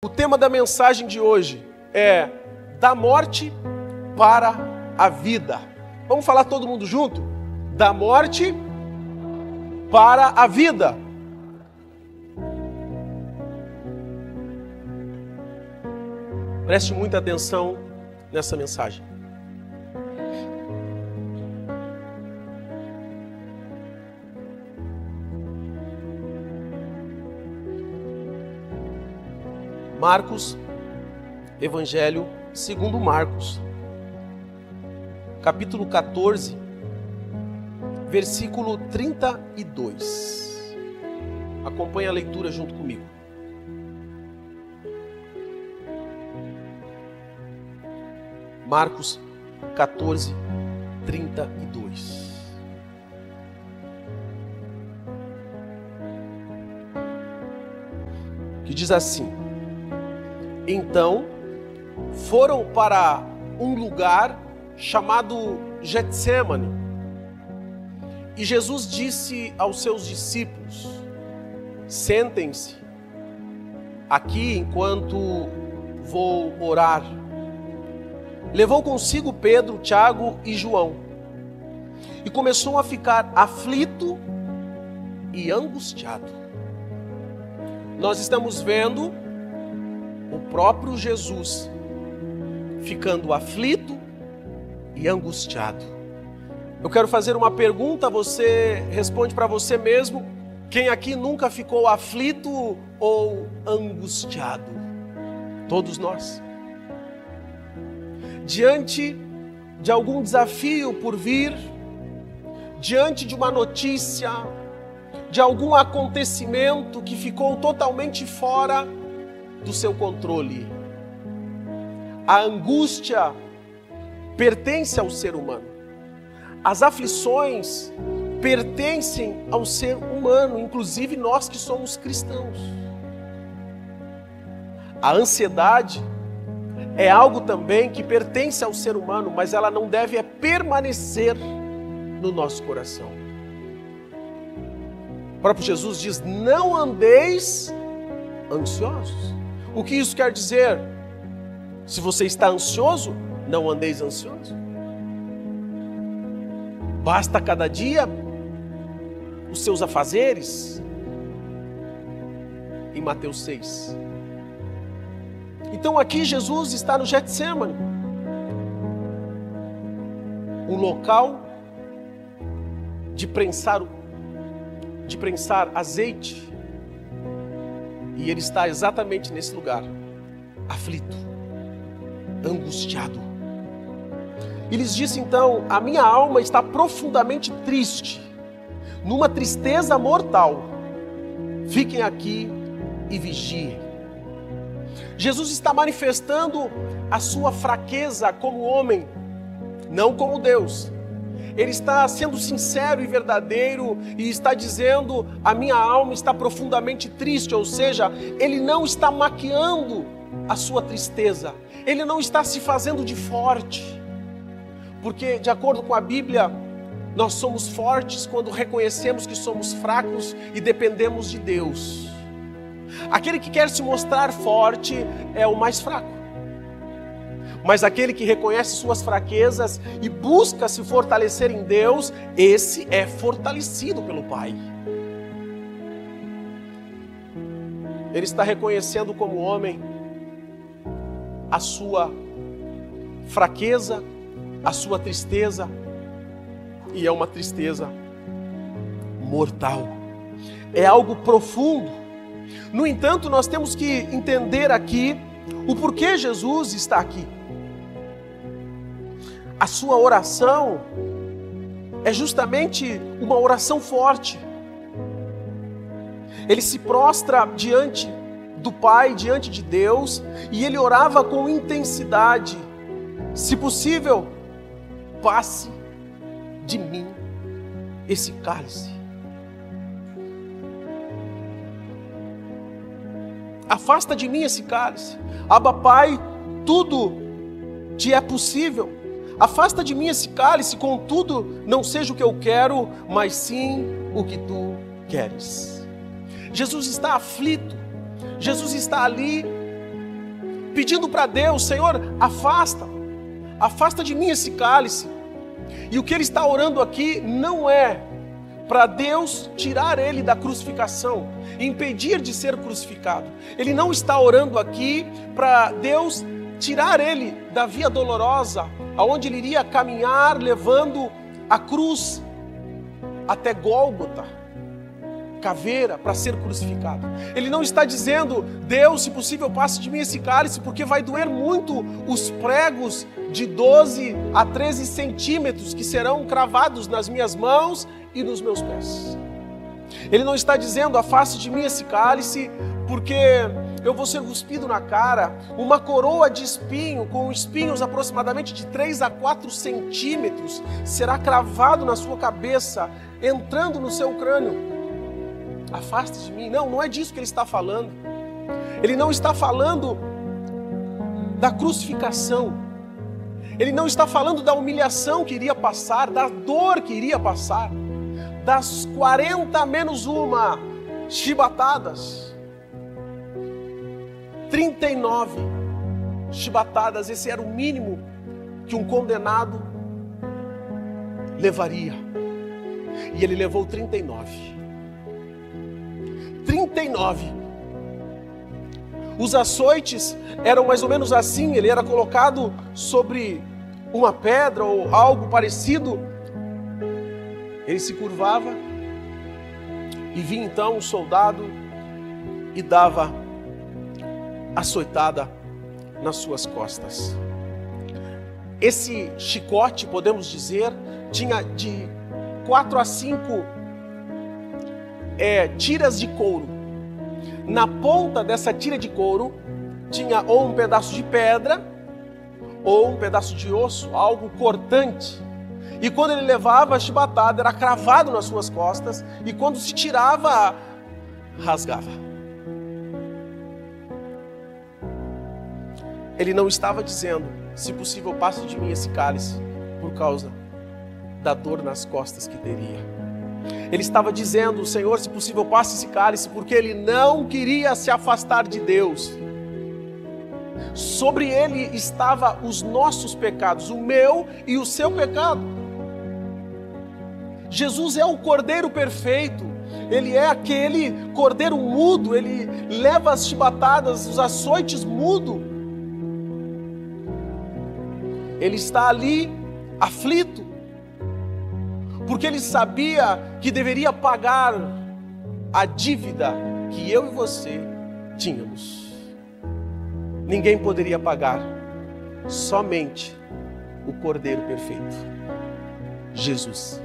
O tema da mensagem de hoje é da morte para a vida. Vamos falar todo mundo junto? Da morte para a vida. Preste muita atenção nessa mensagem. Marcos, Evangelho segundo Marcos, capítulo 14, versículo 32. Acompanhe a leitura junto comigo. Marcos 14, 32. Que diz assim: Então foram para um lugar chamado Getsêmani. E Jesus disse aos seus discípulos: Sentem-se aqui enquanto vou orar. Levou consigo Pedro, Tiago e João. E começou a ficar aflito e angustiado. Nós estamos vendo o próprio Jesus ficando aflito e angustiado. Eu quero fazer uma pergunta, você responde para você mesmo. Quem aqui nunca ficou aflito ou angustiado? Todos nós. Diante de algum desafio por vir, diante de uma notícia, de algum acontecimento que ficou totalmente fora do seu controle. A angústia pertence ao ser humano. As aflições pertencem ao ser humano, inclusive nós que somos cristãos. A ansiedade é algo também que pertence ao ser humano, mas ela não deve permanecer no nosso coração. O próprio Jesus diz: não andeis ansiosos. O que isso quer dizer? Se você está ansioso, não andeis ansioso. Basta cada dia os seus afazeres. Em Mateus 6. Então aqui Jesus está no Getsêmani, um local de prensar azeite. E ele está exatamente nesse lugar, aflito, angustiado. E lhes disse então: a minha alma está profundamente triste, numa tristeza mortal. Fiquem aqui e vigiem. Jesus está manifestando a sua fraqueza como homem, não como Deus. Ele está sendo sincero e verdadeiro e está dizendo: a minha alma está profundamente triste, ou seja, ele não está maquiando a sua tristeza, ele não está se fazendo de forte, porque de acordo com a Bíblia, nós somos fortes quando reconhecemos que somos fracos e dependemos de Deus. Aquele que quer se mostrar forte é o mais fraco. Mas aquele que reconhece suas fraquezas e busca se fortalecer em Deus, esse é fortalecido pelo Pai. Ele está reconhecendo como homem a sua fraqueza, a sua tristeza, e é uma tristeza mortal. É algo profundo. No entanto, nós temos que entender aqui o porquê Jesus está aqui. A sua oração é justamente uma oração forte. Ele se prostra diante do Pai, diante de Deus, e ele orava com intensidade: se possível, passe de mim esse cálice. Afasta de mim esse cálice. Abba, Pai, tudo te é possível. Afasta de mim esse cálice, contudo, não seja o que eu quero, mas sim o que tu queres. Jesus está aflito, Jesus está ali pedindo para Deus: Senhor, afasta de mim esse cálice. E o que ele está orando aqui não é para Deus tirar ele da crucificação, impedir de ser crucificado. Ele não está orando aqui para Deus tirar ele da via dolorosa, aonde ele iria caminhar levando a cruz até Gólgota, caveira, para ser crucificado. Ele não está dizendo: Deus, se possível, passe de mim esse cálice, porque vai doer muito os pregos de 12 a 13 centímetros que serão cravados nas minhas mãos e nos meus pés. Ele não está dizendo: afaste de mim esse cálice, porque eu vou ser cuspido na cara. Uma coroa de espinho, com espinhos aproximadamente de 3 a 4 centímetros, será cravado na sua cabeça, entrando no seu crânio. Afaste de mim. Não é disso que ele está falando. Ele não está falando da crucificação. Ele não está falando da humilhação que iria passar, da dor que iria passar, das 40 menos uma chibatadas. 39 chibatadas, esse era o mínimo que um condenado levaria. E ele levou 39. 39. Os açoites eram mais ou menos assim, ele era colocado sobre uma pedra ou algo parecido. Ele se curvava e vinha então um soldado e dava açoitada nas suas costas. Esse chicote, podemos dizer, tinha de 4 a 5 tiras de couro. Na ponta dessa tira de couro tinha ou um pedaço de pedra ou um pedaço de osso, algo cortante. E quando ele levava a chibatada, era cravado nas suas costas, e quando se tirava, rasgava. Ele não estava dizendo: se possível, passe de mim esse cálice, por causa da dor nas costas que teria. Ele estava dizendo: Senhor, se possível, passe esse cálice, porque ele não queria se afastar de Deus. Sobre ele estavam os nossos pecados, o meu e o seu pecado. Jesus é o Cordeiro perfeito. Ele é aquele cordeiro mudo. Ele leva as chibatadas, os açoites mudo. Ele está ali aflito, porque ele sabia que deveria pagar a dívida que eu e você tínhamos. Ninguém poderia pagar, somente o Cordeiro perfeito, Jesus.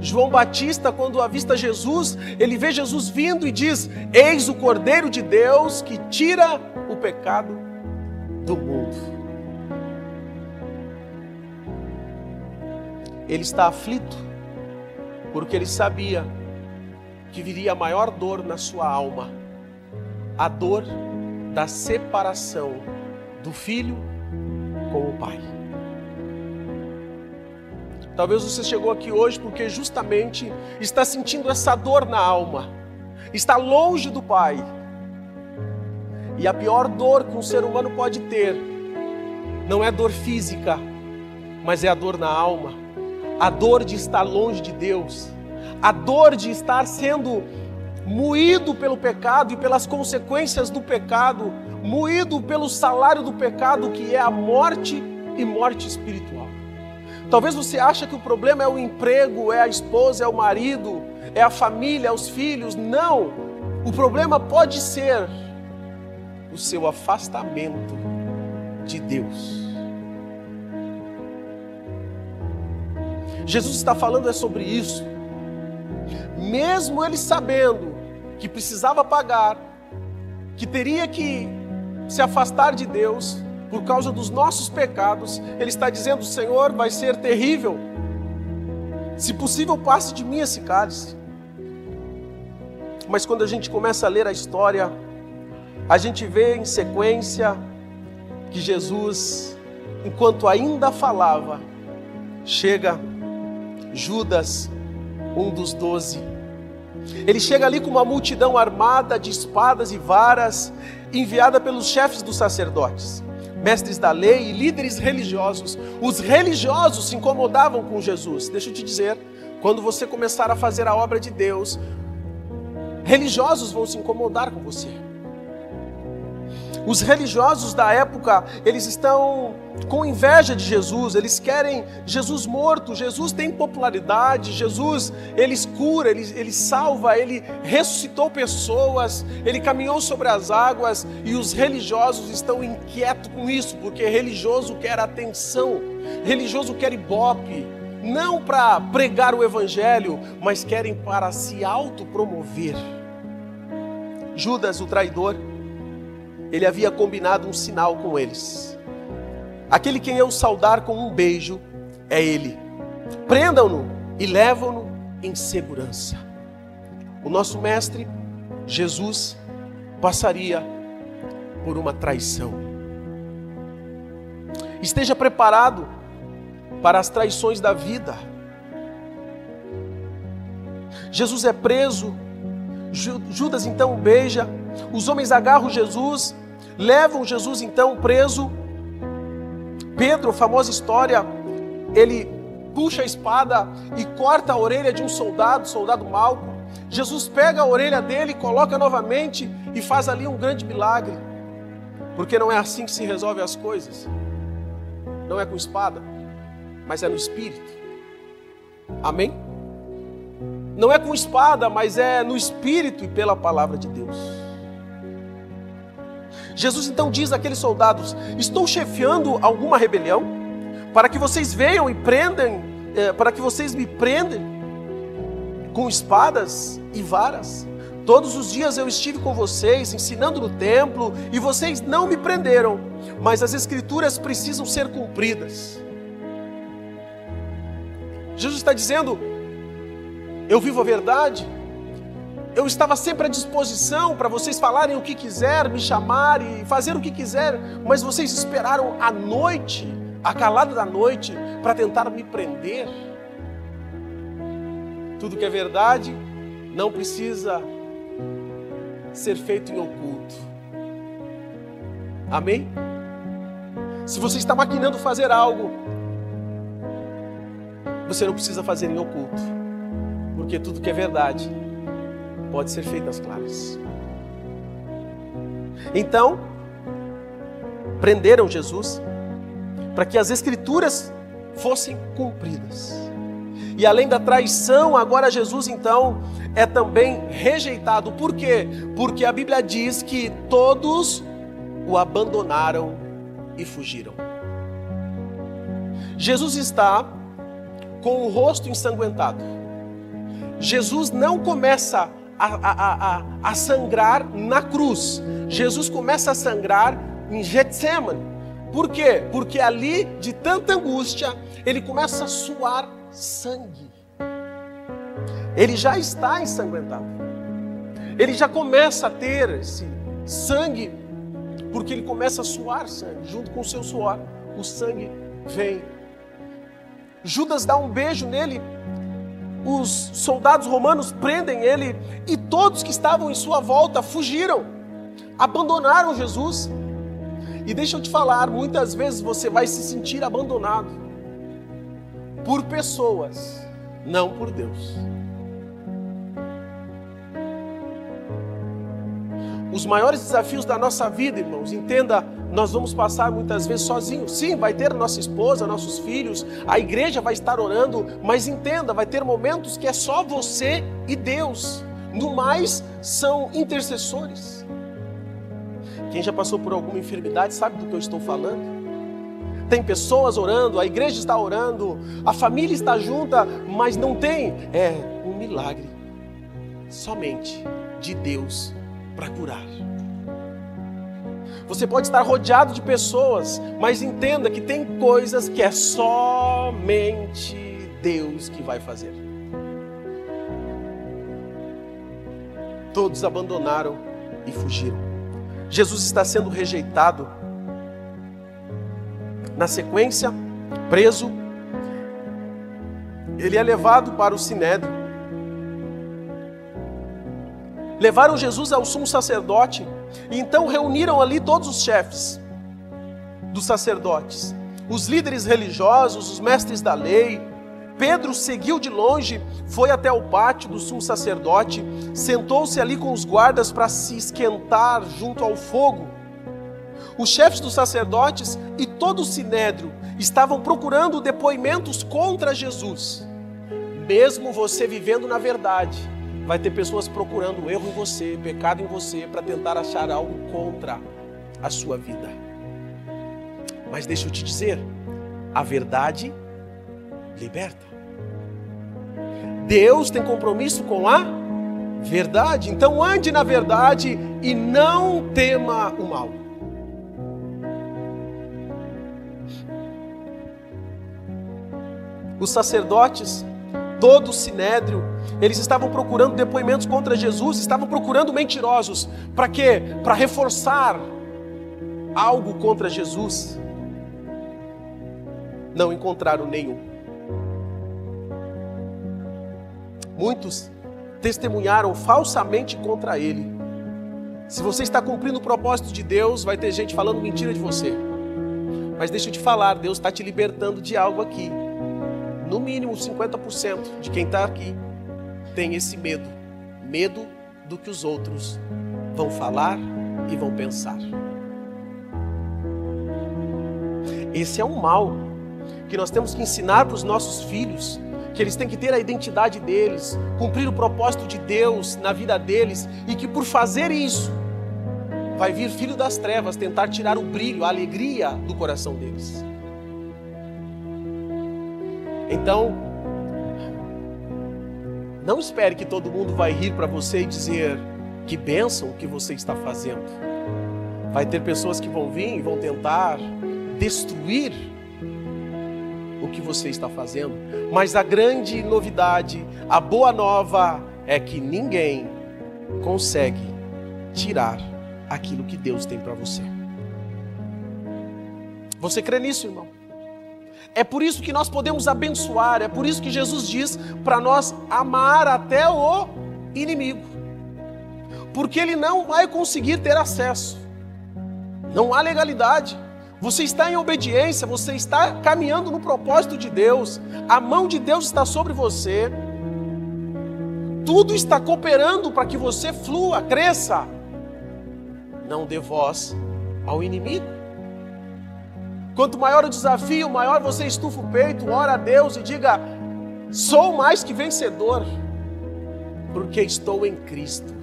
João Batista, quando avista Jesus, ele vê Jesus vindo e diz: eis o Cordeiro de Deus que tira o pecado do mundo. Ele está aflito, porque ele sabia que viria a maior dor na sua alma, a dor da separação do filho com o pai. Talvez você chegou aqui hoje porque justamente está sentindo essa dor na alma, está longe do pai. E a pior dor que um ser humano pode ter não é dor física, mas é a dor na alma, a dor de estar longe de Deus, a dor de estar sendo moído pelo pecado e pelas consequências do pecado, moído pelo salário do pecado, que é a morte e morte espiritual. Talvez você ache que o problema é o emprego, é a esposa, é o marido, é a família, é os filhos. Não! O problema pode ser o seu afastamento de Deus. Jesus está falando sobre isso. Mesmo ele sabendo que precisava pagar, que teria que se afastar de Deus por causa dos nossos pecados, ele está dizendo: Senhor, vai ser terrível. Se possível, passe de mim esse cálice. Mas quando a gente começa a ler a história, a gente vê em sequência que Jesus, enquanto ainda falava, chega Judas, um dos 12, Ele chega ali com uma multidão armada de espadas e varas, enviada pelos chefes dos sacerdotes, mestres da lei e líderes religiosos. Os religiosos se incomodavam com Jesus. Deixa eu te dizer, quando você começar a fazer a obra de Deus, religiosos vão se incomodar com você. Os religiosos da época, eles estão com inveja de Jesus, eles querem Jesus morto. Jesus tem popularidade, Jesus, ele cura, ele salva, ele ressuscitou pessoas, ele caminhou sobre as águas, e os religiosos estão inquietos com isso, porque religioso quer atenção, religioso quer ibope, não para pregar o evangelho, mas querem para se autopromover. Judas, o traidor, ele havia combinado um sinal com eles. Aquele quem eu saudar com um beijo é ele. Prendam-no e levam-no em segurança. O nosso mestre, Jesus, passaria por uma traição. Esteja preparado para as traições da vida. Jesus é preso, Judas então o beija, os homens agarram Jesus, levam Jesus então preso. Pedro, famosa história, ele puxa a espada e corta a orelha de um soldado Malco. Jesus pega a orelha dele, coloca novamente e faz ali um grande milagre. Porque não é assim que se resolvem as coisas. Não é com espada, mas é no Espírito. Amém? Não é com espada, mas é no Espírito e pela palavra de Deus. Jesus então diz àqueles soldados: estou chefiando alguma rebelião, para que vocês venham e prendem, para que vocês me prendem com espadas e varas? Todos os dias eu estive com vocês, ensinando no templo, e vocês não me prenderam, mas as Escrituras precisam ser cumpridas. Jesus está dizendo: eu vivo a verdade, eu estava sempre à disposição para vocês falarem o que quiser, me chamar e fazer o que quiser, mas vocês esperaram a noite, a calada da noite, para tentar me prender. Tudo que é verdade não precisa ser feito em oculto. Amém? Se você está maquinando fazer algo, você não precisa fazer em oculto, porque tudo que é verdade pode ser feito às claras. Então, prenderam Jesus para que as Escrituras fossem cumpridas. E além da traição, agora Jesus então é também rejeitado. Por quê? Porque a Bíblia diz que todos o abandonaram e fugiram. Jesus está com o rosto ensanguentado. Jesus não começa a sangrar na cruz. Jesus começa a sangrar em Getsemane. Por quê? Porque ali, de tanta angústia, ele começa a suar sangue. Ele já está ensanguentado. Ele já começa a ter esse sangue, porque ele começa a suar sangue. Junto com o seu suor, o sangue vem. Judas dá um beijo nele. Os soldados romanos prendem ele e todos que estavam em sua volta fugiram, abandonaram Jesus. E deixa eu te falar, muitas vezes você vai se sentir abandonado por pessoas, não por Deus. Os maiores desafios da nossa vida, irmãos, entenda, nós vamos passar muitas vezes sozinhos. Sim, vai ter nossa esposa, nossos filhos, a igreja vai estar orando, mas entenda, vai ter momentos que é só você e Deus. No mais, são intercessores. Quem já passou por alguma enfermidade sabe do que eu estou falando. Tem pessoas orando, a igreja está orando, a família está junta, mas não tem um milagre somente de Deus para curar. Você pode estar rodeado de pessoas, mas entenda que tem coisas que é somente Deus que vai fazer. Todos abandonaram e fugiram. Jesus está sendo rejeitado. Na sequência, preso, ele é levado para o Sinédrio. levaram Jesus ao sumo sacerdote, e então reuniram ali todos os chefes dos sacerdotes, os líderes religiosos, os mestres da lei. Pedro seguiu de longe, foi até o pátio do sumo sacerdote, sentou-se ali com os guardas para se esquentar junto ao fogo. Os chefes dos sacerdotes e todo o sinédrio estavam procurando depoimentos contra Jesus. Mesmo você vivendo na verdade, vai ter pessoas procurando erro em você, pecado em você, para tentar achar algo contra a sua vida. Mas deixa eu te dizer, a verdade liberta. Deus tem compromisso com a verdade. Então ande na verdade e não tema o mal. Os sacerdotes, todo o sinédrio, eles estavam procurando depoimentos contra Jesus, estavam procurando mentirosos. Para quê? Para reforçar algo contra Jesus. Não encontraram nenhum. Muitos testemunharam falsamente contra ele. Se você está cumprindo o propósito de Deus, vai ter gente falando mentira de você. Mas deixa eu te falar, Deus está te libertando de algo aqui. No mínimo 50% de quem está aqui tem esse medo. Medo do que os outros vão falar e vão pensar. Esse é um mal que nós temos que ensinar para os nossos filhos, que eles têm que ter a identidade deles, cumprir o propósito de Deus na vida deles, e que por fazer isso, vai vir filho das trevas tentar tirar o brilho, a alegria do coração deles. Então, não espere que todo mundo vai rir para você e dizer que bênção que você está fazendo. Vai ter pessoas que vão vir e vão tentar destruir o que você está fazendo. Mas a grande novidade, a boa nova é que ninguém consegue tirar aquilo que Deus tem para você. Você crê nisso, irmão? É por isso que nós podemos abençoar, é por isso que Jesus diz para nós amar até o inimigo. Porque ele não vai conseguir ter acesso. Não há legalidade. Você está em obediência, você está caminhando no propósito de Deus. A mão de Deus está sobre você. Tudo está cooperando para que você flua, cresça. Não dê voz ao inimigo. Quanto maior o desafio, maior você estufa o peito, ora a Deus e diga: sou mais que vencedor, porque estou em Cristo.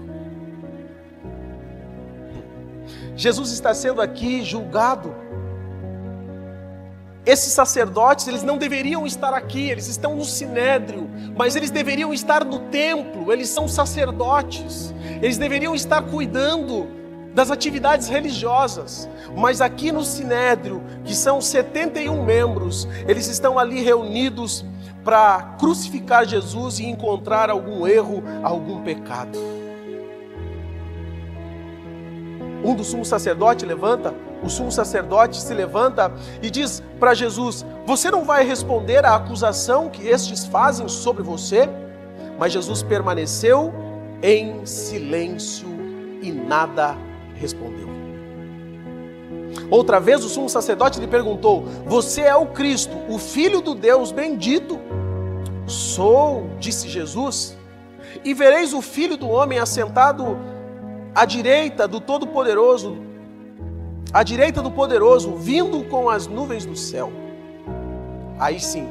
Jesus está sendo aqui julgado. Esses sacerdotes, eles não deveriam estar aqui, eles estão no sinédrio, mas eles deveriam estar no templo, eles são sacerdotes, eles deveriam estar cuidando das atividades religiosas, mas aqui no sinédrio, que são 71 membros, eles estão ali reunidos para crucificar Jesus e encontrar algum erro, algum pecado. Um dos sumos sacerdotes o sumo sacerdote se levanta e diz para Jesus: você não vai responder à acusação que estes fazem sobre você? Mas Jesus permaneceu em silêncio e nada respondeu. Outra vez o sumo sacerdote lhe perguntou: você é o Cristo, o Filho do Deus bendito? Sou, disse Jesus, e vereis o Filho do Homem assentado à direita do Todo-Poderoso, à direita do Poderoso, vindo com as nuvens do céu. Aí sim,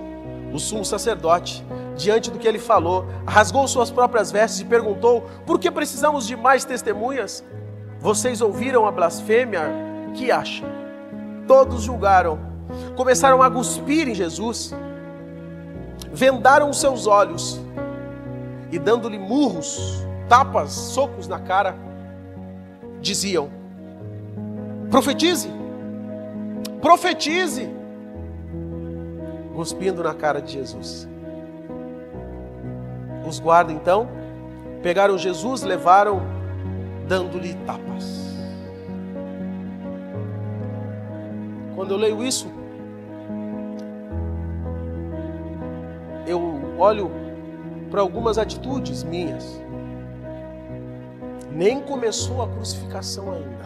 o sumo sacerdote, diante do que ele falou, rasgou suas próprias vestes e perguntou: por que precisamos de mais testemunhas? Vocês ouviram a blasfêmia? Que acham? Todos julgaram, começaram a cuspir em Jesus, vendaram os seus olhos e, dando-lhe murros, tapas, socos na cara, diziam: profetize, profetize, cuspindo na cara de Jesus. Os guardas então pegaram Jesus, levaram, dando-lhe tapas. Quando eu leio isso, eu olho para algumas atitudes minhas. Nem começou a crucificação ainda.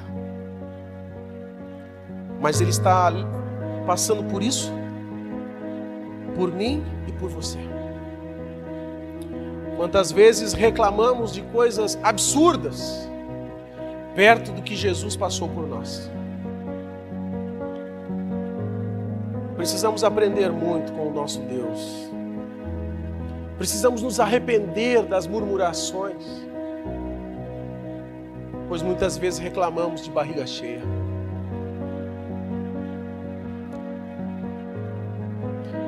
Mas Ele está passando por isso, por mim e por você. Quantas vezes reclamamos de coisas absurdas, perto do que Jesus passou por nós. Precisamos aprender muito com o nosso Deus. Precisamos nos arrepender das murmurações, pois muitas vezes reclamamos de barriga cheia.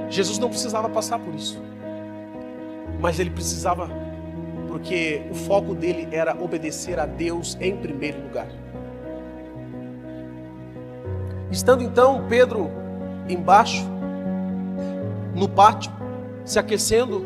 Jesus não precisava passar por isso, mas Ele precisava, porque o foco dele era obedecer a Deus em primeiro lugar. Estando então Pedro embaixo, no pátio, se aquecendo,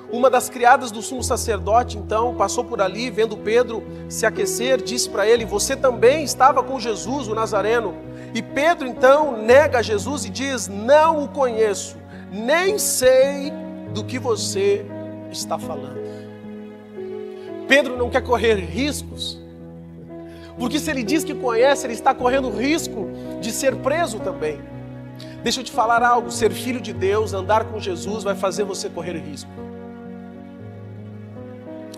uma das criadas do sumo sacerdote então passou por ali, vendo Pedro se aquecer, disse para ele: você também estava com Jesus, o Nazareno. E Pedro então nega Jesus e diz: não o conheço, nem sei do que você está falando. Pedro não quer correr riscos, porque se ele diz que conhece, ele está correndo risco de ser preso também. Deixa eu te falar algo: ser filho de Deus, andar com Jesus, vai fazer você correr risco.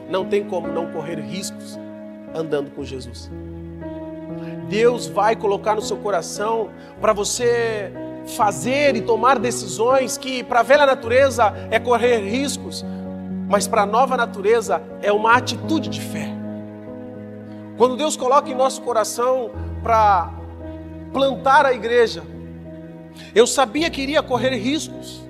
Não tem como não correr riscos andando com Jesus. Deus vai colocar no seu coração para você fazer e tomar decisões que para a velha natureza é correr riscos, mas para a nova natureza é uma atitude de fé. Quando Deus coloca em nosso coração para plantar a igreja, eu sabia que iria correr riscos.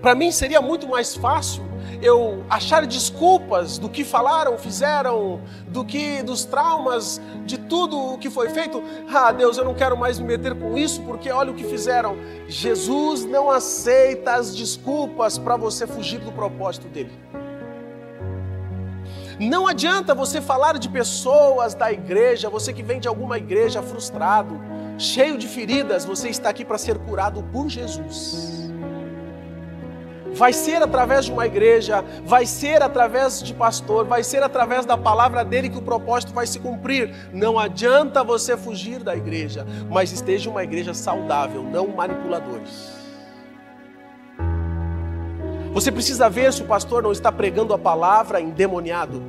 Para mim seria muito mais fácil eu achar desculpas do que falaram, fizeram, dos traumas, de tudo o que foi feito. Ah, Deus, eu não quero mais me meter com isso, porque olha o que fizeram. Jesus não aceita as desculpas para você fugir do propósito dele. Não adianta você falar de pessoas da igreja, você que vem de alguma igreja frustrado, cheio de feridas, você está aqui para ser curado por Jesus. Vai ser através de uma igreja, vai ser através de pastor, vai ser através da palavra dele que o propósito vai se cumprir. Não adianta você fugir da igreja, mas esteja uma igreja saudável, não manipuladores. Você precisa ver se o pastor não está pregando a palavra endemoniado.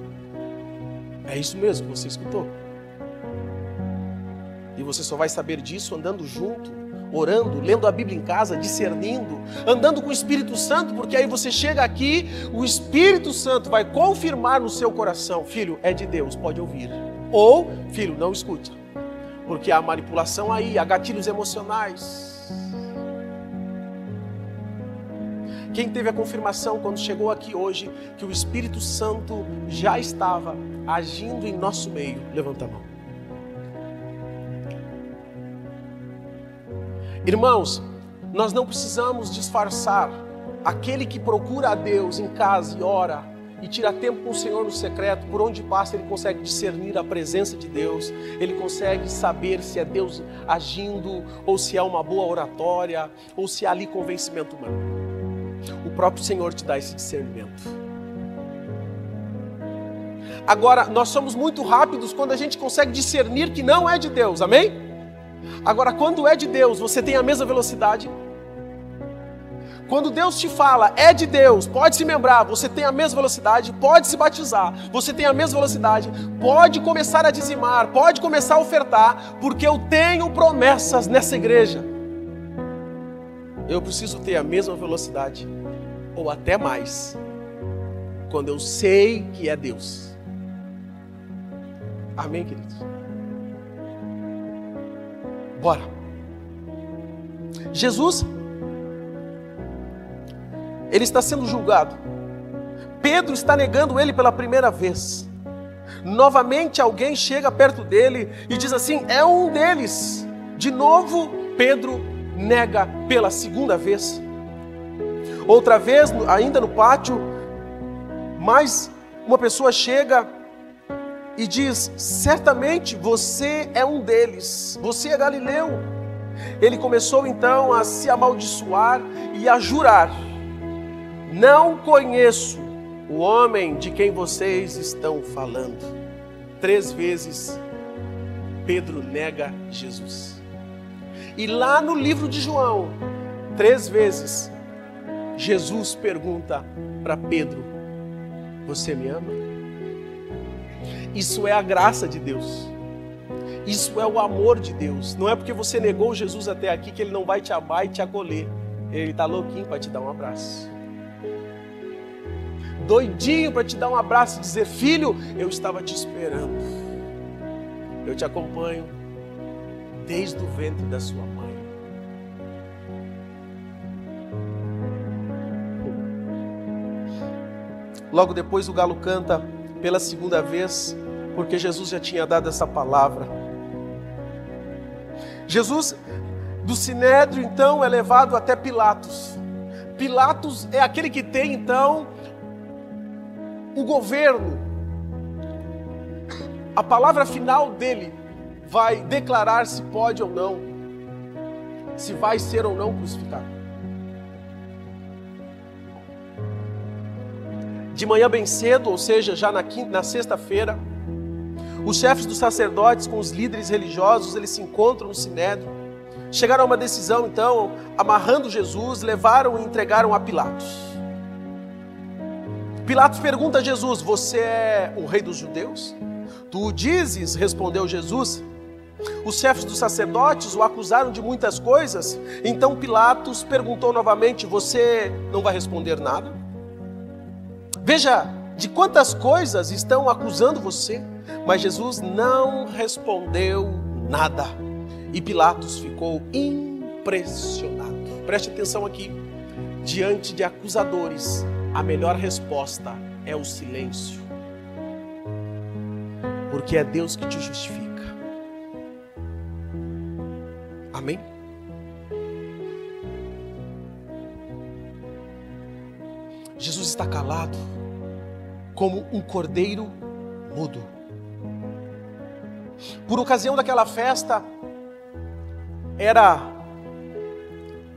É isso mesmo que você escutou. E você só vai saber disso andando junto, orando, lendo a Bíblia em casa, discernindo, andando com o Espírito Santo, porque aí você chega aqui, o Espírito Santo vai confirmar no seu coração: filho, é de Deus, pode ouvir. Ou, filho, não escuta, porque há manipulação aí, há gatilhos emocionais. Quem teve a confirmação quando chegou aqui hoje que o Espírito Santo já estava agindo em nosso meio? Levanta a mão. Irmãos, nós não precisamos disfarçar. Aquele que procura a Deus em casa e ora e tira tempo com o Senhor no secreto, por onde passa ele consegue discernir a presença de Deus, ele consegue saber se é Deus agindo, ou se é uma boa oratória, ou se há ali convencimento humano. O próprio Senhor te dá esse discernimento. Agora, nós somos muito rápidos quando a gente consegue discernir que não é de Deus, amém? Agora, quando é de Deus, você tem a mesma velocidade? Quando Deus te fala, é de Deus, pode se membrar, você tem a mesma velocidade, pode se batizar, você tem a mesma velocidade, pode começar a dizimar, pode começar a ofertar, porque eu tenho promessas nessa igreja. Eu preciso ter a mesma velocidade, ou até mais, quando eu sei que é Deus. Amém, queridos? Bora. Jesus, ele está sendo julgado. Pedro está negando ele pela primeira vez. Novamente alguém chega perto dele e diz assim: é um deles. De novo, Pedro nega pela segunda vez. Outra vez, ainda no pátio, mais uma pessoa chega e diz: certamente você é um deles, você é Galileu. Ele começou então a se amaldiçoar e a jurar: não conheço o homem de quem vocês estão falando. 3 vezes Pedro nega Jesus. E lá no livro de João, 3 vezes, Jesus pergunta para Pedro: você me ama? Isso é a graça de Deus. Isso é o amor de Deus. Não é porque você negou Jesus até aqui que Ele não vai te amar e te acolher. Ele está louquinho para te dar um abraço. Doidinho para te dar um abraço e dizer: filho, eu estava te esperando. Eu te acompanho desde o ventre da sua mãe. Logo depois o galo canta pela 2ª vez, porque Jesus já tinha dado essa palavra. Jesus, do Sinédrio, então, é levado até Pilatos. Pilatos é aquele que tem, então, o governo. A palavra final dele vai declarar se pode ou não, se vai ser ou não crucificado. De manhã bem cedo, ou seja, já na sexta-feira, os chefes dos sacerdotes com os líderes religiosos, eles se encontram no Sinédrio. Chegaram a uma decisão, então, amarrando Jesus, levaram e entregaram a Pilatos. Pilatos pergunta a Jesus: você é o rei dos judeus? Tu o dizes, respondeu Jesus. Os chefes dos sacerdotes o acusaram de muitas coisas. Então Pilatos perguntou novamente: você não vai responder nada? Veja, de quantas coisas estão acusando você? Mas Jesus não respondeu nada. E Pilatos ficou impressionado. Preste atenção aqui. Diante de acusadores, a melhor resposta é o silêncio. Porque é Deus que te justifica. Amém? Jesus está calado, como um cordeiro mudo. Por ocasião daquela festa, era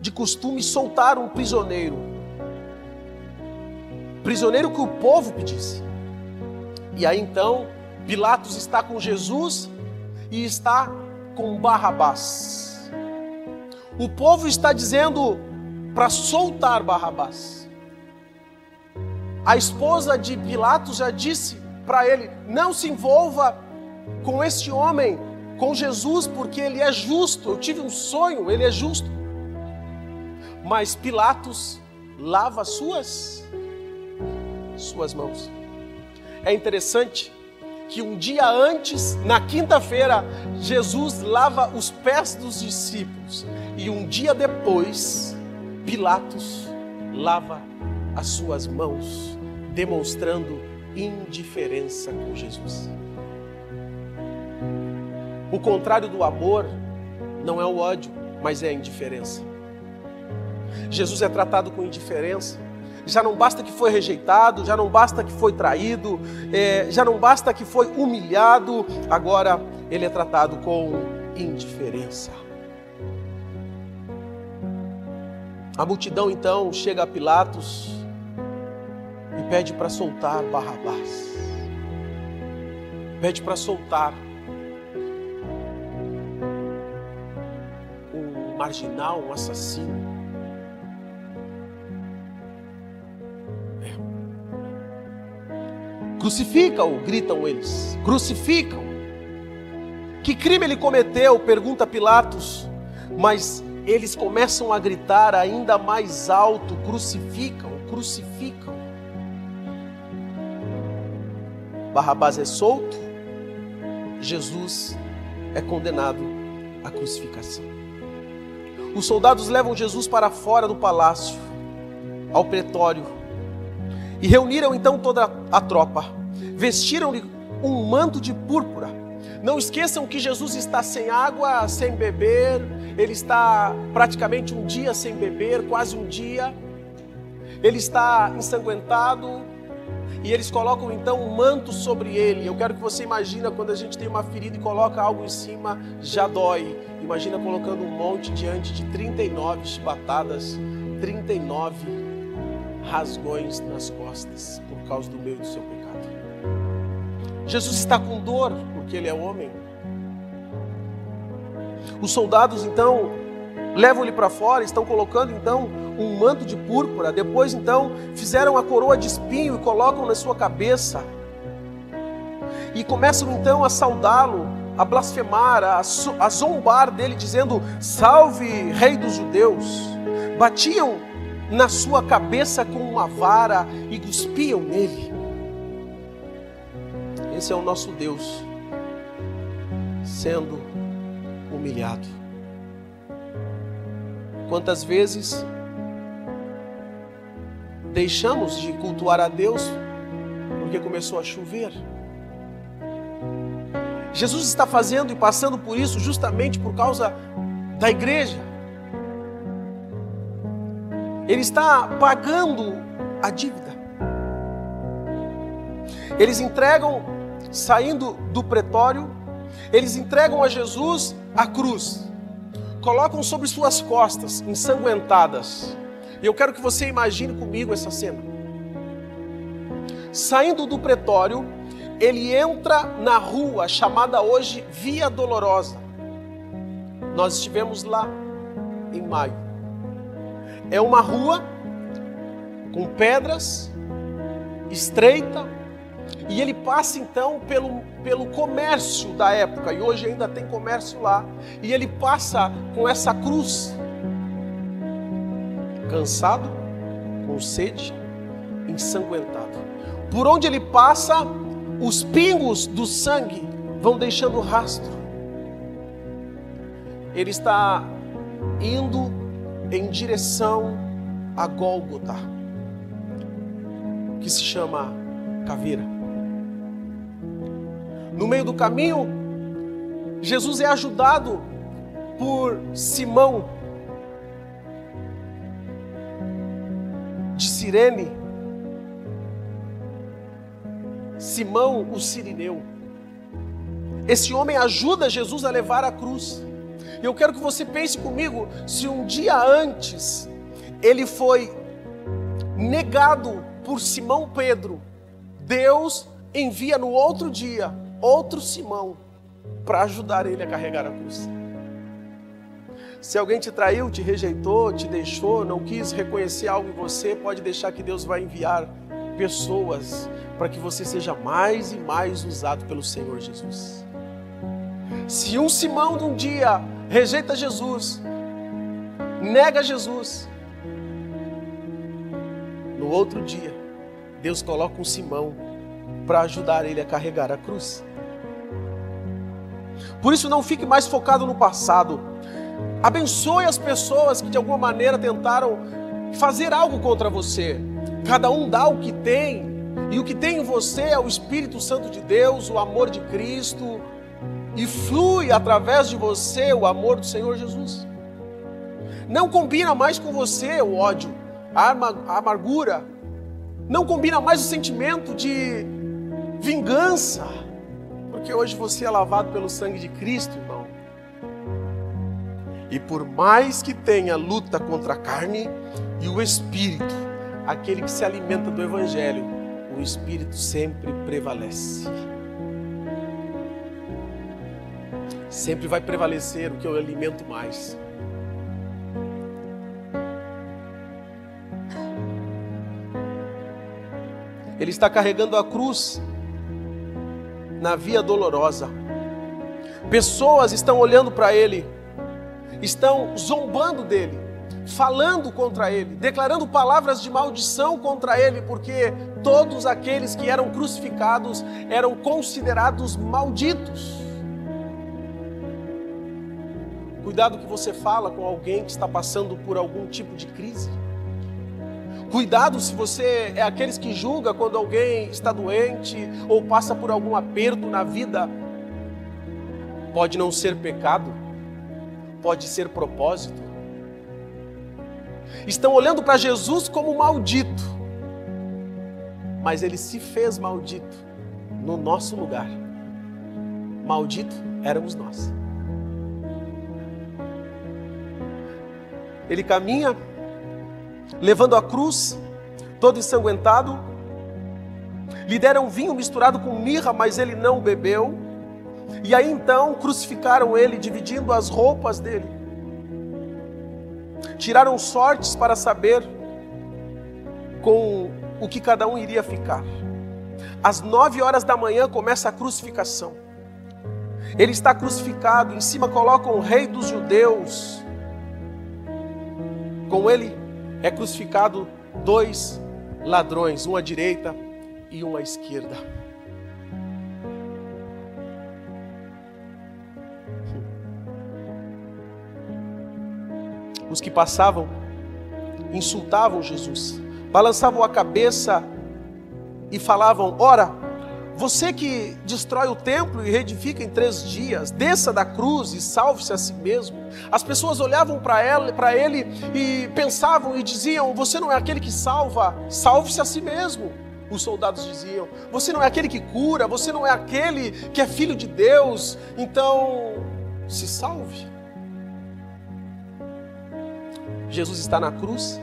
de costume soltar um prisioneiro. Prisioneiro que o povo pedisse. E aí então, Pilatos está com Jesus e está com Barrabás. O povo está dizendo para soltar Barrabás. A esposa de Pilatos já disse para ele: não se envolva com este homem, com Jesus, porque ele é justo. Eu tive um sonho, ele é justo. Mas Pilatos lava suas mãos. É interessante que um dia antes, na quinta-feira, Jesus lava os pés dos discípulos. E um dia depois, Pilatos lava as suas mãos, demonstrando indiferença com Jesus. O contrário do amor não é o ódio, mas é a indiferença. Jesus é tratado com indiferença. Já não basta que foi rejeitado, já não basta que foi traído, já não basta que foi humilhado, agora ele é tratado com indiferença. A multidão então chega a Pilatos e pede para soltar Barrabás. Pede para soltar um marginal, um assassino. Crucifica-o, gritam eles. Crucificam. Que crime ele cometeu? Pergunta Pilatos. Mas eles começam a gritar ainda mais alto: crucificam, crucificam. Barrabás é solto, Jesus é condenado à crucificação. Os soldados levam Jesus para fora do palácio, ao pretório, e reuniram então toda a tropa. Vestiram-lhe um manto de púrpura. Não esqueçam que Jesus está sem água, sem beber. Ele está praticamente um dia sem beber, quase um dia. Ele está ensanguentado. E eles colocam então um manto sobre ele. Eu quero que você imagine quando a gente tem uma ferida e coloca algo em cima, já dói. Imagina colocando um monte diante de 39 chibatadas, 39 rasgões nas costas, por causa do meu e do seu pecado. Jesus está com dor, porque ele é homem. Os soldados então levam-lhe para fora, estão colocando então um manto de púrpura, depois então fizeram a coroa de espinho e colocam na sua cabeça. E começam então a saudá-lo, a blasfemar, a zombar dele, dizendo: salve, rei dos judeus. Batiam na sua cabeça com uma vara e cuspiam nele. Esse é o nosso Deus sendo humilhado. Quantas vezes deixamos de cultuar a Deus porque começou a chover? Jesus está fazendo e passando por isso justamente por causa da igreja. Ele está pagando a dívida. Eles entregam, saindo do pretório, eles entregam a Jesus a cruz, colocam sobre suas costas, ensanguentadas. E eu quero que você imagine comigo essa cena. Saindo do pretório, ele entra na rua chamada hoje Via Dolorosa. Nós estivemos lá em maio. É uma rua com pedras, estreita, e ele passa então pelo comércio da época, e hoje ainda tem comércio lá, e ele passa com essa cruz, cansado, com sede, ensanguentado. Por onde ele passa, os pingos do sangue vão deixando rastro. Ele está indo em direção a Gólgota, que se chama Caveira. No meio do caminho, Jesus é ajudado por Simão de Cirene, Simão o Cirineu. Esse homem ajuda Jesus a levar a cruz. E eu quero que você pense comigo, se um dia antes ele foi negado por Simão Pedro, Deus envia no outro dia outro Simão para ajudar ele a carregar a cruz. Se alguém te traiu, te rejeitou, te deixou, não quis reconhecer algo em você, pode deixar que Deus vai enviar pessoas para que você seja mais e mais usado pelo Senhor Jesus. Se um Simão de um dia rejeita Jesus, nega Jesus, no outro dia, Deus coloca um Simão para ajudar ele a carregar a cruz. Por isso, não fique mais focado no passado. Abençoe as pessoas que de alguma maneira tentaram fazer algo contra você. Cada um dá o que tem, e o que tem em você é o Espírito Santo de Deus, o amor de Cristo, e flui através de você o amor do Senhor Jesus. Não combina mais com você o ódio, a amargura. Não combina mais o sentimento de vingança, porque hoje você é lavado pelo sangue de Cristo, irmão. E por mais que tenha luta contra a carne e o Espírito, aquele que se alimenta do Evangelho, o Espírito sempre prevalece. Sempre vai prevalecer o que eu alimento mais. Ele está carregando a cruz na Via Dolorosa. Pessoas estão olhando para ele, estão zombando dele, falando contra ele, declarando palavras de maldição contra ele, porque todos aqueles que eram crucificados eram considerados malditos. Cuidado que você fala com alguém que está passando por algum tipo de crise. Cuidado se você é aqueles que julga quando alguém está doente ou passa por algum aperto na vida. Pode não ser pecado, pode ser propósito. Estão olhando para Jesus como maldito, mas ele se fez maldito no nosso lugar. Maldito éramos nós. Ele caminha levando a cruz, todo ensanguentado. Lhe deram vinho misturado com mirra, mas ele não bebeu. E aí então crucificaram ele, dividindo as roupas dele. Tiraram sortes para saber com o que cada um iria ficar. Às 9 horas da manhã começa a crucificação. Ele está crucificado, em cima colocam o rei dos judeus. Com ele é crucificado 2 ladrões, um à direita e um à esquerda. Os que passavam insultavam Jesus, balançavam a cabeça e falavam: ora, você que destrói o templo e reedifica em 3 dias, desça da cruz e salve-se a si mesmo. As pessoas olhavam para ele e pensavam e diziam: você não é aquele que salva, salve-se a si mesmo. Os soldados diziam: você não é aquele que cura, você não é aquele que é filho de Deus, então se salve. Jesus está na cruz,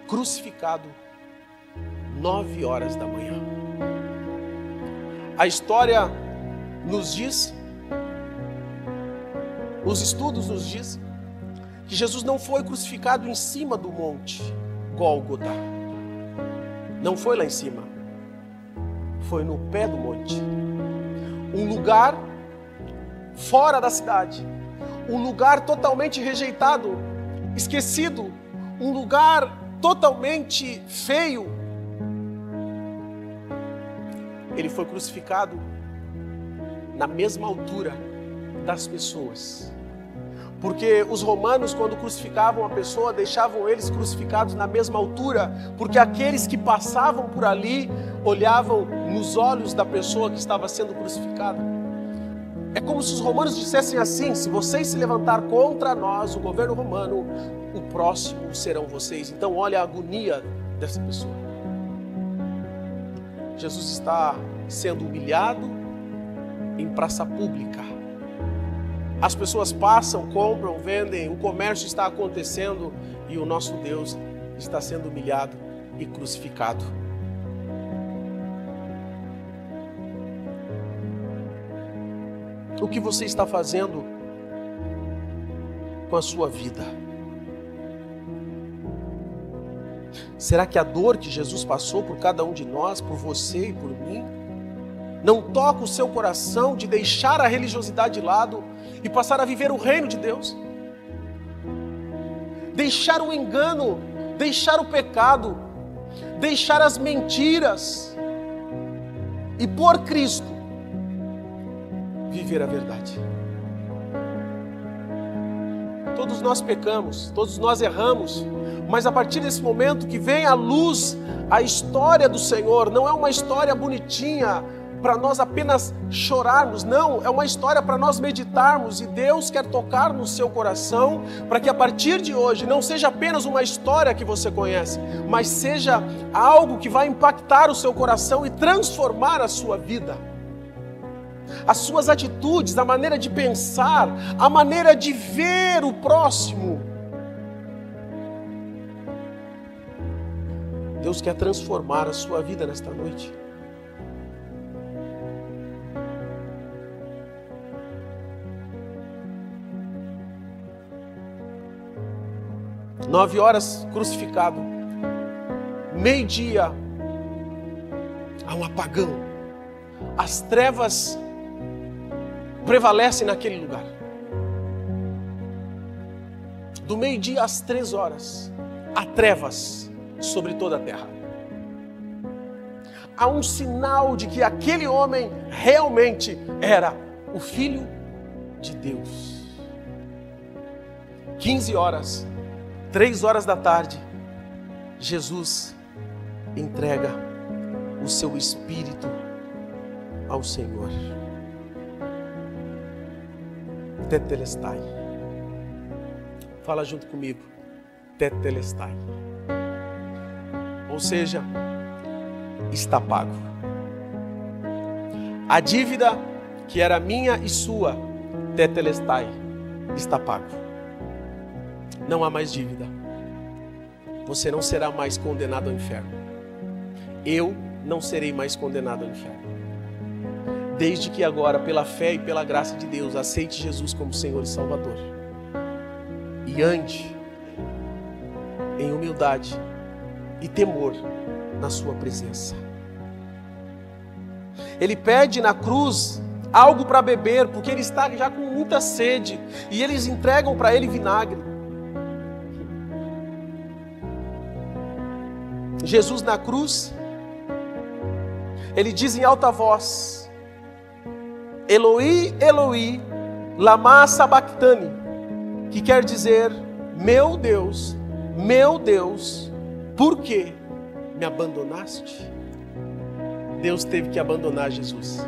crucificado, 9 horas da manhã. A história nos diz, os estudos nos dizem, que Jesus não foi crucificado em cima do monte Gólgota. Não foi lá em cima. Foi no pé do monte. Um lugar fora da cidade. Um lugar totalmente rejeitado, esquecido. Um lugar totalmente feio. Ele foi crucificado na mesma altura das pessoas. Porque os romanos, quando crucificavam a pessoa, deixavam eles crucificados na mesma altura, porque aqueles que passavam por ali olhavam nos olhos da pessoa que estava sendo crucificada. É como se os romanos dissessem assim: se vocês se levantar contra nós, o governo romano, o próximo serão vocês. Então olha a agonia dessa pessoa. Jesus está sendo humilhado em praça pública. As pessoas passam, compram, vendem, o comércio está acontecendo e o nosso Deus está sendo humilhado e crucificado. O que você está fazendo com a sua vida? Será que a dor que Jesus passou por cada um de nós, por você e por mim, não toca o seu coração de deixar a religiosidade de lado e passar a viver o reino de Deus? Deixar o engano, deixar o pecado, deixar as mentiras e por Cristo viver a verdade. Todos nós pecamos, todos nós erramos, mas a partir desse momento que vem à luz a história do Senhor, não é uma história bonitinha para nós apenas chorarmos, não, é uma história para nós meditarmos, e Deus quer tocar no seu coração, para que a partir de hoje não seja apenas uma história que você conhece, mas seja algo que vai impactar o seu coração e transformar a sua vida. As suas atitudes, a maneira de pensar, a maneira de ver o próximo. Deus quer transformar a sua vida nesta noite. Nove horas crucificado, 12:00 há um apagão, as trevas prevalecem naquele lugar. Do 12:00 às 3h, há trevas sobre toda a terra. Há um sinal de que aquele homem realmente era o Filho de Deus. 15h, 3h da tarde, Jesus entrega o seu espírito ao Senhor. Tetelestai. Fala junto comigo. Tetelestai. Ou seja, está pago. A dívida que era minha e sua, tetelestai, está pago. Não há mais dívida. Você não será mais condenado ao inferno. Eu não serei mais condenado ao inferno. Desde que agora, pela fé e pela graça de Deus, aceite Jesus como Senhor e Salvador. E ande em humildade e temor na sua presença. Ele pede na cruz algo para beber, porque ele está já com muita sede, e eles entregam para ele vinagre. Jesus na cruz, ele diz em alta voz: Eloi, Eloi, lama sabachthani, que quer dizer: meu Deus, por que me abandonaste? Deus teve que abandonar Jesus.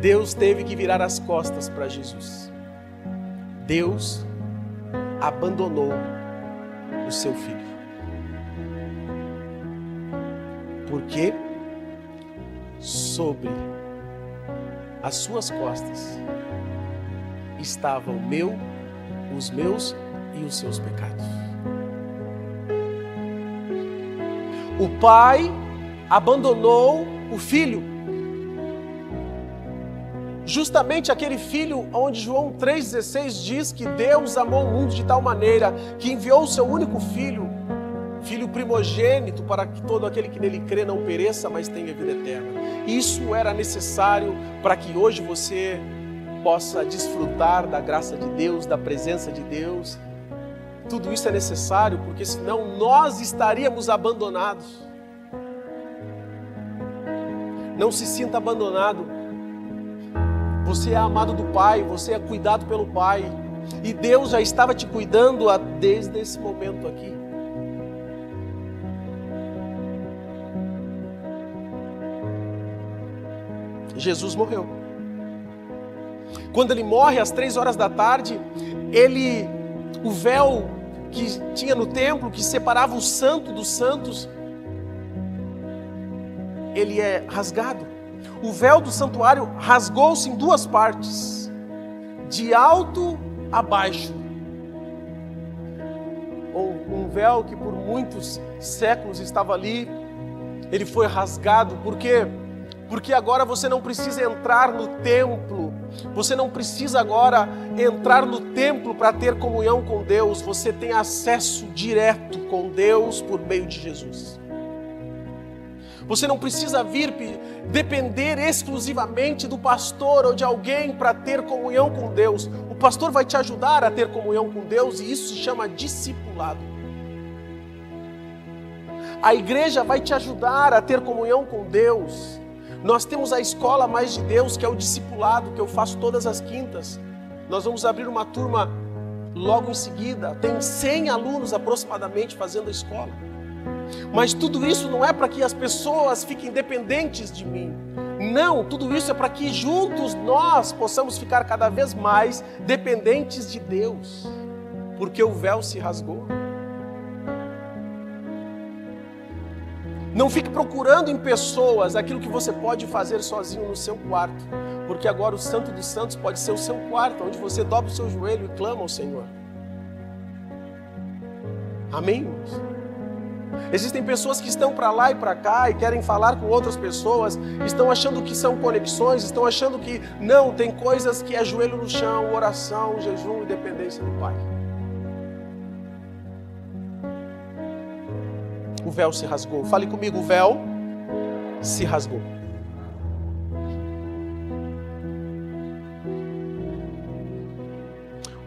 Deus teve que virar as costas para Jesus. Deus abandonou o seu filho. Porque sobre as suas costas estavam os meus e os seus pecados. O Pai abandonou o Filho. Justamente aquele Filho onde João 3,16 diz que Deus amou o mundo de tal maneira que enviou o seu único Filho, Filho primogênito, para que todo aquele que nele crê não pereça, mas tenha vida eterna. Isso era necessário para que hoje você possa desfrutar da graça de Deus, da presença de Deus. Tudo isso é necessário, porque senão nós estaríamos abandonados. Não se sinta abandonado. Você é amado do Pai, você é cuidado pelo Pai. E Deus já estava te cuidando desde esse momento aqui. Jesus morreu. Quando ele morre às 3 da tarde, o véu que tinha no templo, que separava o santo dos santos, ele é rasgado. O véu do santuário rasgou-se em 2 partes, de alto a baixo. Um véu que por muitos séculos estava ali, ele foi rasgado. Por quê? Porque agora você não precisa entrar no templo, você não precisa agora entrar no templo para ter comunhão com Deus, você tem acesso direto com Deus por meio de Jesus. Você não precisa depender exclusivamente do pastor ou de alguém para ter comunhão com Deus. O pastor vai te ajudar a ter comunhão com Deus, e isso se chama discipulado. A igreja vai te ajudar a ter comunhão com Deus. Nós temos a Escola Mais de Deus, que é o discipulado que eu faço todas as quintas. Nós vamos abrir uma turma logo em seguida. Tem 100 alunos aproximadamente fazendo a escola. Mas tudo isso não é para que as pessoas fiquem dependentes de mim. Não, tudo isso é para que juntos nós possamos ficar cada vez mais dependentes de Deus. Porque o véu se rasgou. Não fique procurando em pessoas aquilo que você pode fazer sozinho no seu quarto. Porque agora o Santo dos Santos pode ser o seu quarto, onde você dobra o seu joelho e clama ao Senhor. Amém, irmãos? Existem pessoas que estão para lá e para cá e querem falar com outras pessoas, estão achando que são conexões, estão achando que não, tem coisas que é joelho no chão, oração, jejum e dependência do Pai. O véu se rasgou. Fale comigo, o véu se rasgou.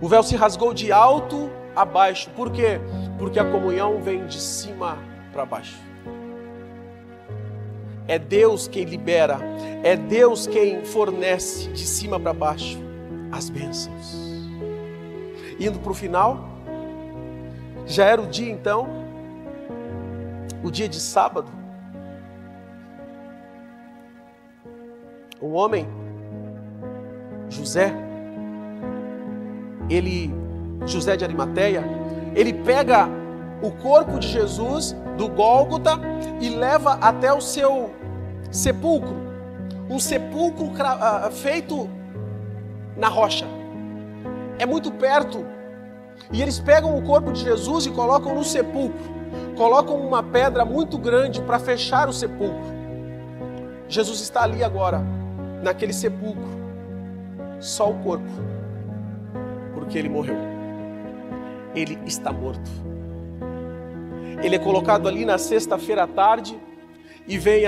O véu se rasgou de alto a baixo. Por quê? Porque a comunhão vem de cima para baixo. É Deus quem libera, é Deus quem fornece de cima para baixo as bênçãos. Indo para o final, já era o dia então, o dia de sábado. Um homem, José de Arimateia, ele pega o corpo de Jesus do Gólgota e leva até o seu sepulcro, um sepulcro feito na rocha. É muito perto. E eles pegam o corpo de Jesus e colocam no sepulcro. colocam uma pedra muito grande para fechar o sepulcro. Jesus está ali agora, naquele sepulcro, só o corpo, porque ele morreu. Ele está morto. Ele é colocado ali na sexta-feira à tarde, e vem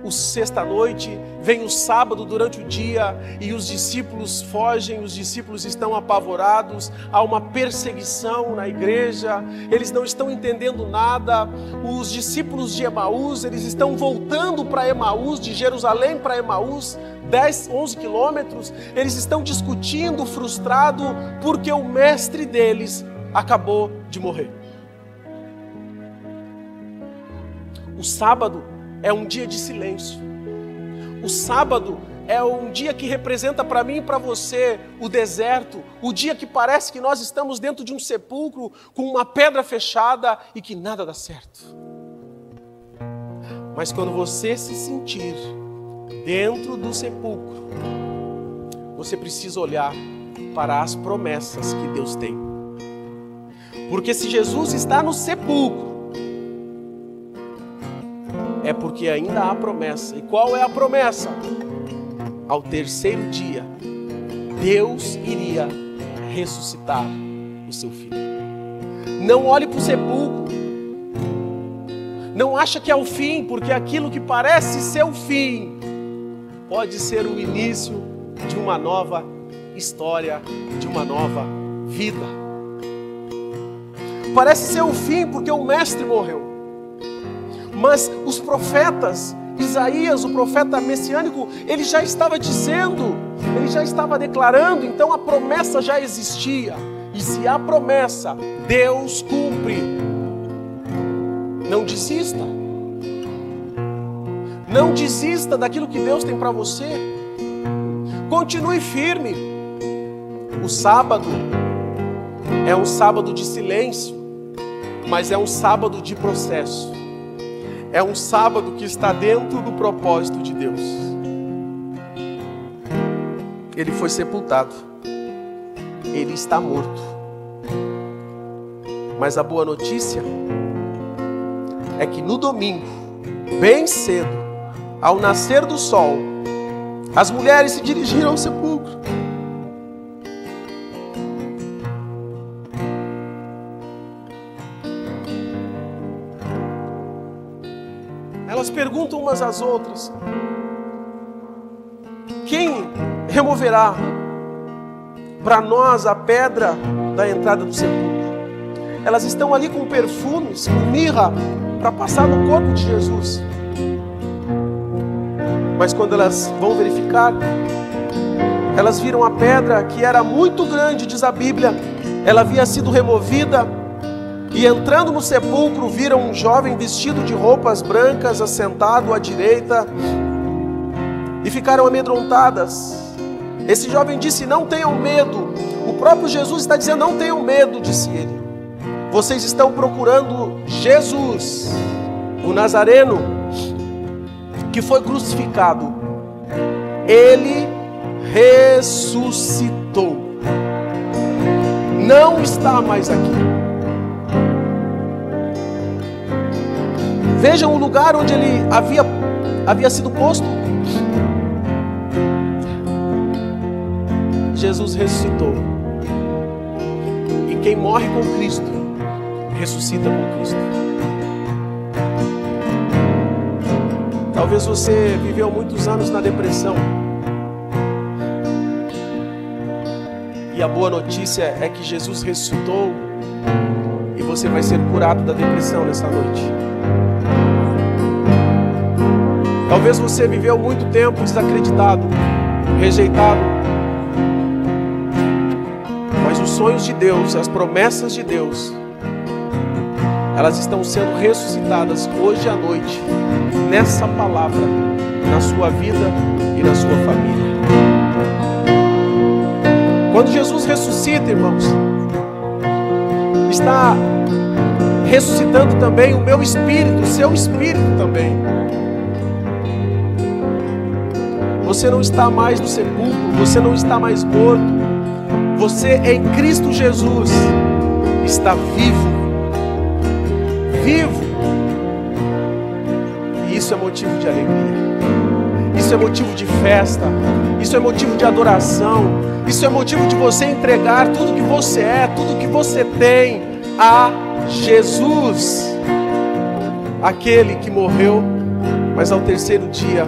o sexta-noite, vem o sábado durante o dia, e os discípulos fogem, os discípulos estão apavorados, há uma perseguição na igreja, eles não estão entendendo nada. Os discípulos de Emaús, eles estão voltando para Emaús, de Jerusalém para Emaús, 10, 11 quilômetros, eles estão discutindo, frustrado, porque o mestre deles acabou de morrer. O sábado é um dia de silêncio. O sábado é um dia que representa para mim e para você o deserto, o dia que parece que nós estamos dentro de um sepulcro com uma pedra fechada e que nada dá certo. Mas quando você se sentir dentro do sepulcro, você precisa olhar para as promessas que Deus tem. Porque se Jesus está no sepulcro, é porque ainda há promessa. E qual é a promessa? Ao terceiro dia, Deus iria ressuscitar o seu filho. Não olhe para o sepulcro. Não acha que é o fim, porque aquilo que parece ser o fim pode ser o início de uma nova história, de uma nova vida. Parece ser o fim porque o mestre morreu. Mas os profetas, Isaías, o profeta messiânico, ele já estava dizendo, ele já estava declarando, então a promessa já existia. E se há promessa, Deus cumpre. Não desista. Não desista daquilo que Deus tem para você. Continue firme. O sábado é um sábado de silêncio, mas é um sábado de processo. É um sábado que está dentro do propósito de Deus. Ele foi sepultado. Ele está morto. Mas a boa notícia é que no domingo, bem cedo, ao nascer do sol, as mulheres se dirigiram ao sepulcro. Elas perguntam umas às outras: quem removerá para nós a pedra da entrada do sepulcro? Elas estão ali com perfumes, com mirra, para passar no corpo de Jesus. Mas quando elas vão verificar, elas viram a pedra que era muito grande, diz a Bíblia. Ela havia sido removida. E entrando no sepulcro, viram um jovem vestido de roupas brancas, assentado à direita, e ficaram amedrontadas. Esse jovem disse: não tenham medo. O próprio Jesus está dizendo: não tenham medo, disse ele. Vocês estão procurando Jesus, o Nazareno, que foi crucificado. Ele ressuscitou. Não está mais aqui. Vejam o lugar onde ele havia sido posto. Jesus ressuscitou. E quem morre com Cristo, ressuscita com Cristo. Talvez você viveu muitos anos na depressão. E a boa notícia é que Jesus ressuscitou. E você vai ser curado da depressão nessa noite. Talvez você viveu muito tempo desacreditado, rejeitado. Mas os sonhos de Deus, as promessas de Deus, elas estão sendo ressuscitadas hoje à noite, nessa palavra, na sua vida e na sua família. Quando Jesus ressuscita, irmãos, está ressuscitando também o meu espírito, o seu espírito também. Você não está mais no sepulcro, você não está mais morto. Você em Cristo Jesus está vivo. vivo. E isso é motivo de alegria. Isso é motivo de festa. Isso é motivo de adoração. Isso é motivo de você entregar tudo que você é, tudo que você tem a Jesus. Aquele que morreu, mas ao terceiro dia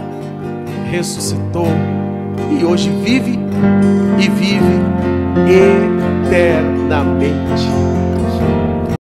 ressuscitou. E hoje vive e vive eternamente.